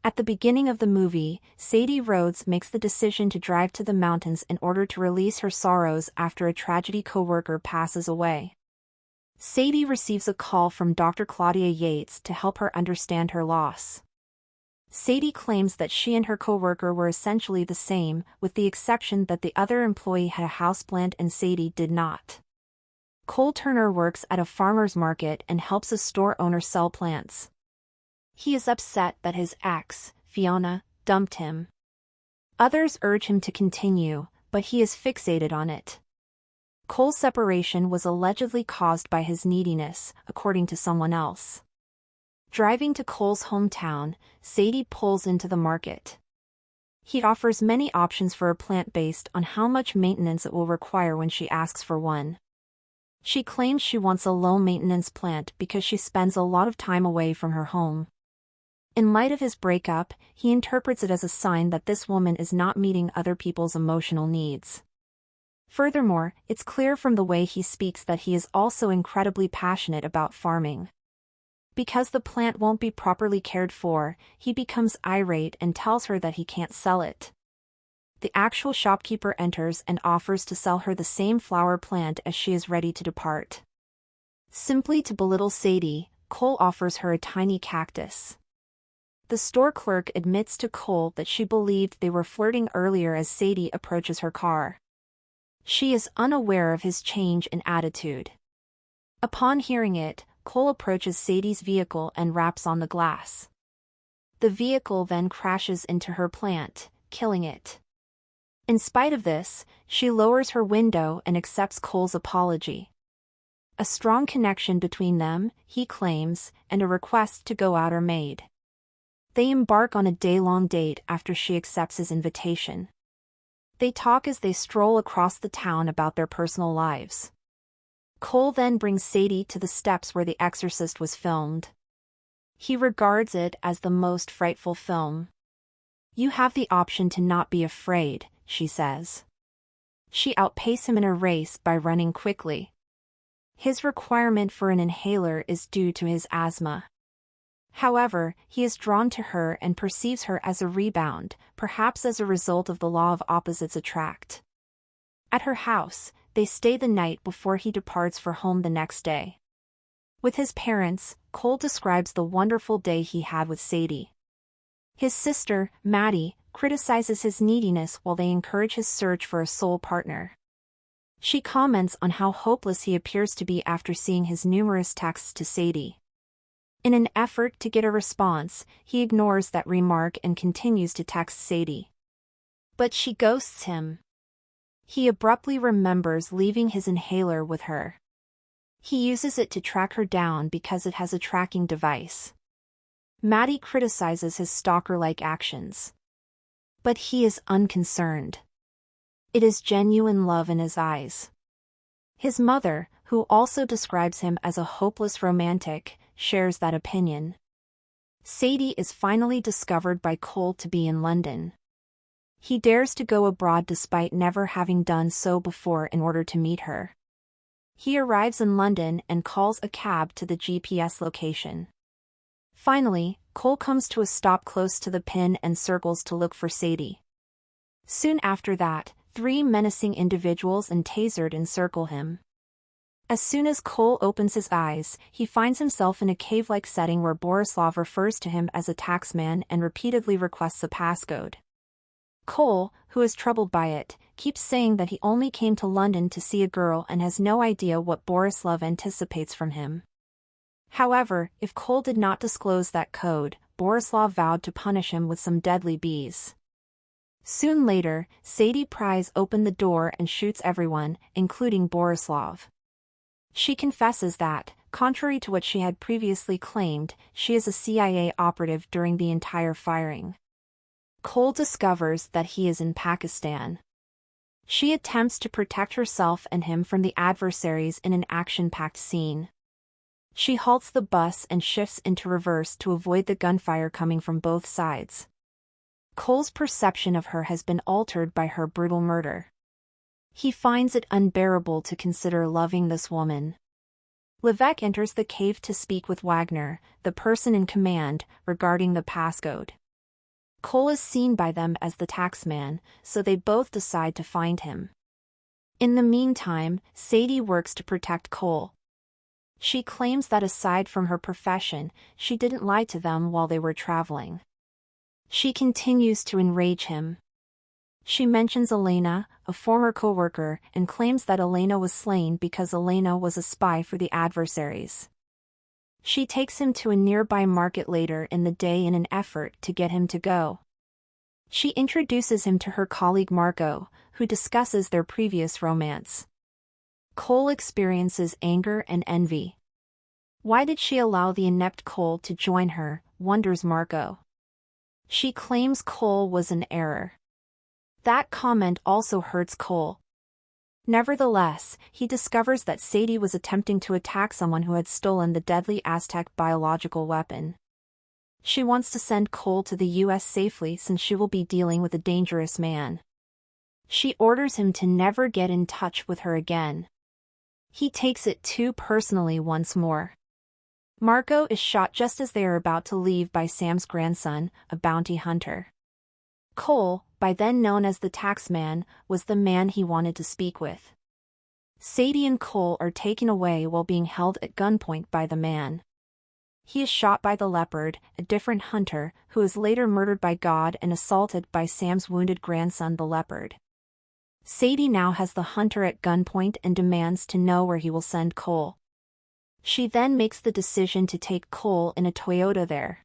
At the beginning of the movie, Sadie Rhodes makes the decision to drive to the mountains in order to release her sorrows after a tragedy coworker passes away. Sadie receives a call from Dr. Claudia Yates to help her understand her loss. Sadie claims that she and her coworker were essentially the same, with the exception that the other employee had a houseplant and Sadie did not. Cole Turner works at a farmer's market and helps a store owner sell plants. He is upset that his ex, Fiona, dumped him. Others urge him to continue, but he is fixated on it. Cole's separation was allegedly caused by his neediness, according to someone else. Driving to Cole's hometown, Sadie pulls into the market. He offers many options for a plant based on how much maintenance it will require when she asks for one. She claims she wants a low-maintenance plant because she spends a lot of time away from her home. In light of his breakup, he interprets it as a sign that this woman is not meeting other people's emotional needs. Furthermore, it's clear from the way he speaks that he is also incredibly passionate about farming. Because the plant won't be properly cared for, he becomes irate and tells her that he can't sell it. The actual shopkeeper enters and offers to sell her the same flower plant as she is ready to depart. Simply to belittle Sadie, Cole offers her a tiny cactus. The store clerk admits to Cole that she believed they were flirting earlier as Sadie approaches her car. She is unaware of his change in attitude. Upon hearing it, Cole approaches Sadie's vehicle and raps on the glass. The vehicle then crashes into her plant, killing it. In spite of this, she lowers her window and accepts Cole's apology. A strong connection between them, he claims, and a request to go out are made. They embark on a day-long date after she accepts his invitation. They talk as they stroll across the town about their personal lives. Cole then brings Sadie to the steps where The Exorcist was filmed. He regards it as the most frightful film. "You have the option to not be afraid," she says. She outpaces him in a race by running quickly. His requirement for an inhaler is due to his asthma. However, he is drawn to her and perceives her as a rebound, perhaps as a result of the law of opposites attract. At her house, they stay the night before he departs for home the next day. With his parents, Cole describes the wonderful day he had with Sadie. His sister, Maddie, criticizes his neediness while they encourage his search for a soul partner. She comments on how hopeless he appears to be after seeing his numerous texts to Sadie. In an effort to get a response, he ignores that remark and continues to text Sadie. But she ghosts him. He abruptly remembers leaving his inhaler with her. He uses it to track her down because it has a tracking device. Maddie criticizes his stalker-like actions. But he is unconcerned. It is genuine love in his eyes. His mother, who also describes him as a hopeless romantic, shares that opinion. Sadie is finally discovered by Cole to be in London. He dares to go abroad despite never having done so before in order to meet her. He arrives in London and calls a cab to the GPS location. Finally, Cole comes to a stop close to the pin and circles to look for Sadie. Soon after that, 3 menacing individuals and tasered encircle him. As soon as Cole opens his eyes, he finds himself in a cave-like setting where Borislav refers to him as a taxman and repeatedly requests a passcode. Cole, who is troubled by it, keeps saying that he only came to London to see a girl and has no idea what Borislav anticipates from him. However, if Cole did not disclose that code, Borislav vowed to punish him with some deadly bees. Soon later, Sadie pries open the door and shoots everyone, including Borislav. She confesses that, contrary to what she had previously claimed, she is a CIA operative during the entire firing. Cole discovers that he is in Pakistan. She attempts to protect herself and him from the adversaries in an action-packed scene. She halts the bus and shifts into reverse to avoid the gunfire coming from both sides. Cole's perception of her has been altered by her brutal murder. He finds it unbearable to consider loving this woman. Levesque enters the cave to speak with Wagner, the person in command, regarding the passcode. Cole is seen by them as the taxman, so they both decide to find him. In the meantime, Sadie works to protect Cole. She claims that aside from her profession, she didn't lie to them while they were traveling. She continues to enrage him. She mentions Elena, a former co-worker, and claims that Elena was slain because Elena was a spy for the adversaries. She takes him to a nearby market later in the day in an effort to get him to go. She introduces him to her colleague Marco, who discusses their previous romance. Cole experiences anger and envy. Why did she allow the inept Cole to join her, wonders Marco. She claims Cole was an error. That comment also hurts Cole. Nevertheless, he discovers that Sadie was attempting to attack someone who had stolen the deadly Aztec biological weapon. She wants to send Cole to the US safely since she will be dealing with a dangerous man. She orders him to never get in touch with her again. He takes it too personally once more. Marco is shot just as they are about to leave by Sam's grandson, a bounty hunter. Cole, by then known as the taxman, was the man he wanted to speak with. Sadie and Cole are taken away while being held at gunpoint by the man. He is shot by the leopard, a different hunter, who is later murdered by God and assaulted by Sam's wounded grandson the leopard. Sadie now has the hunter at gunpoint and demands to know where he will send Cole. She then makes the decision to take Cole in a Toyota there.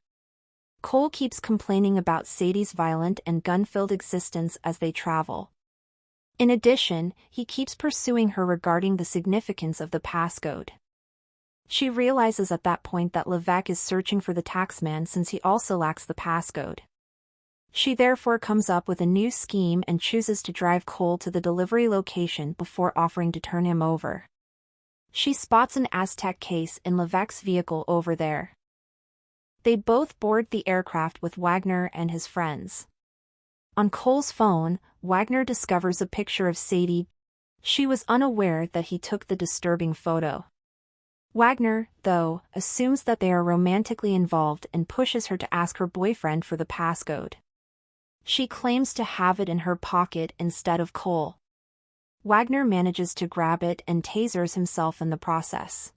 Cole keeps complaining about Sadie's violent and gun-filled existence as they travel. In addition, he keeps pursuing her regarding the significance of the passcode. She realizes at that point that Levesque is searching for the taxman since he also lacks the passcode. She therefore comes up with a new scheme and chooses to drive Cole to the delivery location before offering to turn him over. She spots an Aztec case in Levesque's vehicle over there. They both board the aircraft with Wagner and his friends. On Cole's phone, Wagner discovers a picture of Sadie. She was unaware that he took the disturbing photo. Wagner, though, assumes that they are romantically involved and pushes her to ask her boyfriend for the passcode. She claims to have it in her pocket instead of Cole. Wagner manages to grab it and tasers himself in the process.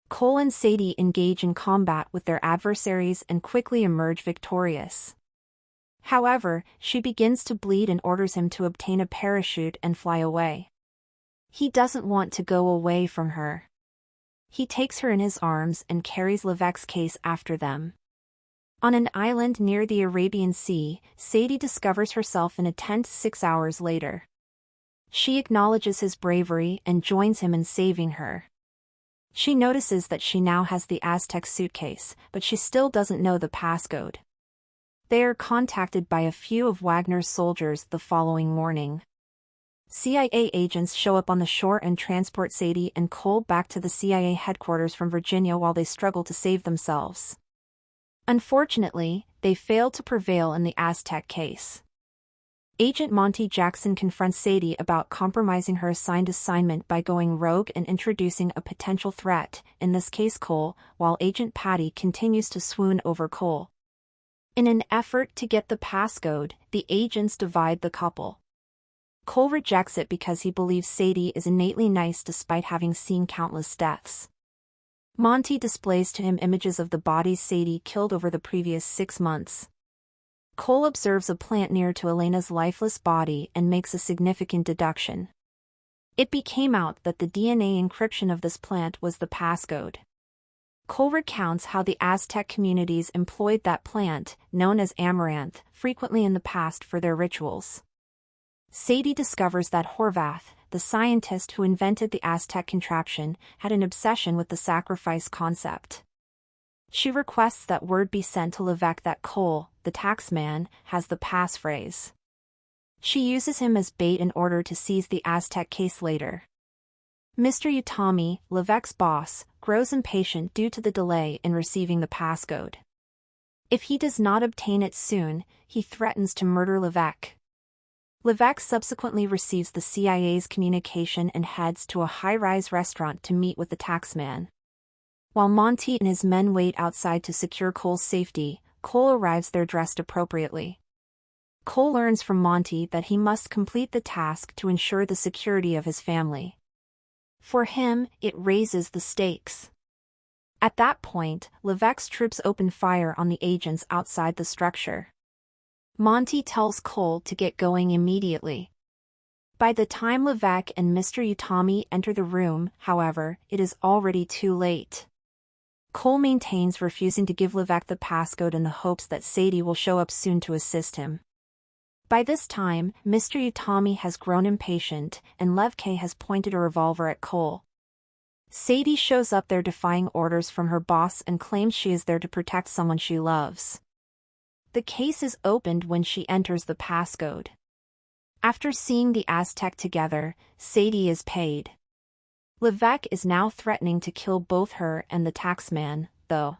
Cole and Sadie engage in combat with their adversaries and quickly emerge victorious. However, she begins to bleed and orders him to obtain a parachute and fly away. He doesn't want to go away from her. He takes her in his arms and carries Levesque's case after them. On an island near the Arabian Sea, Sadie discovers herself in a tent 6 hours later. She acknowledges his bravery and joins him in saving her. She notices that she now has the Aztec suitcase, but she still doesn't know the passcode. They are contacted by a few of Wagner's soldiers the following morning. CIA agents show up on the shore and transport Sadie and Cole back to the CIA headquarters from Virginia while they struggle to save themselves. Unfortunately, they fail to prevail in the Aztec case. Agent Monty Jackson confronts Sadie about compromising her assigned assignment by going rogue and introducing a potential threat, in this case Cole, while Agent Patty continues to swoon over Cole. In an effort to get the passcode, the agents divide the couple. Cole rejects it because he believes Sadie is innately nice despite having seen countless deaths. Monty displays to him images of the bodies Sadie killed over the previous 6 months. Cole observes a plant near to Elena's lifeless body and makes a significant deduction. It became out that the DNA encryption of this plant was the passcode. Cole recounts how the Aztec communities employed that plant, known as amaranth, frequently in the past for their rituals. Sadie discovers that Horvath, the scientist who invented the Aztec contraption, had an obsession with the sacrifice concept. She requests that word be sent to Levesque that Cole, the taxman, has the passphrase. She uses him as bait in order to seize the Aztec case later. Mr. Utami, Levesque's boss, grows impatient due to the delay in receiving the passcode. If he does not obtain it soon, he threatens to murder Levesque. Levesque subsequently receives the CIA's communication and heads to a high-rise restaurant to meet with the taxman. While Monty and his men wait outside to secure Cole's safety, Cole arrives there dressed appropriately. Cole learns from Monty that he must complete the task to ensure the security of his family. For him, it raises the stakes. At that point, Levesque's troops open fire on the agents outside the structure. Monty tells Cole to get going immediately. By the time Levesque and Mr. Utami enter the room, however, it is already too late. Cole maintains refusing to give Levesque the passcode in the hopes that Sadie will show up soon to assist him. By this time, Mr. Utami has grown impatient, and Levesque has pointed a revolver at Cole. Sadie shows up there defying orders from her boss and claims she is there to protect someone she loves. The case is opened when she enters the passcode. After seeing the Aztec together, Sadie is paid. Levesque is now threatening to kill both her and the taxman, though.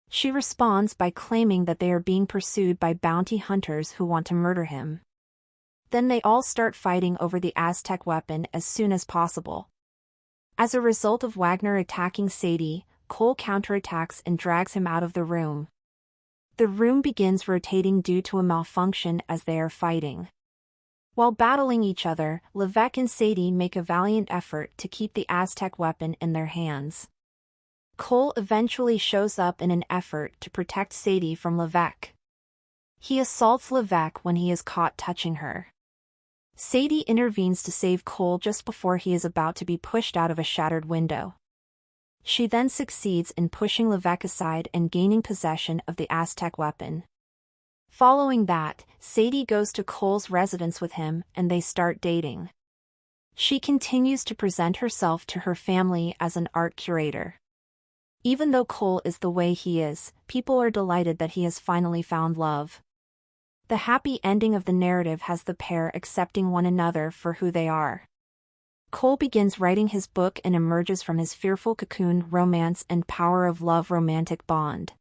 She responds by claiming that they are being pursued by bounty hunters who want to murder him. Then they all start fighting over the Aztec weapon as soon as possible. As a result of Wagner attacking Sadie, Cole counterattacks and drags him out of the room. The room begins rotating due to a malfunction as they are fighting. While battling each other, Levesque and Sadie make a valiant effort to keep the Aztec weapon in their hands. Cole eventually shows up in an effort to protect Sadie from Levesque. He assaults Levesque when he is caught touching her. Sadie intervenes to save Cole just before he is about to be pushed out of a shattered window. She then succeeds in pushing Levesque aside and gaining possession of the Aztec weapon. Following that, Sadie goes to Cole's residence with him and they start dating. She continues to present herself to her family as an art curator. Even though Cole is the way he is, people are delighted that he has finally found love. The happy ending of the narrative has the pair accepting one another for who they are. Cole begins writing his book and emerges from his fearful cocoon romance and power of love romantic bond.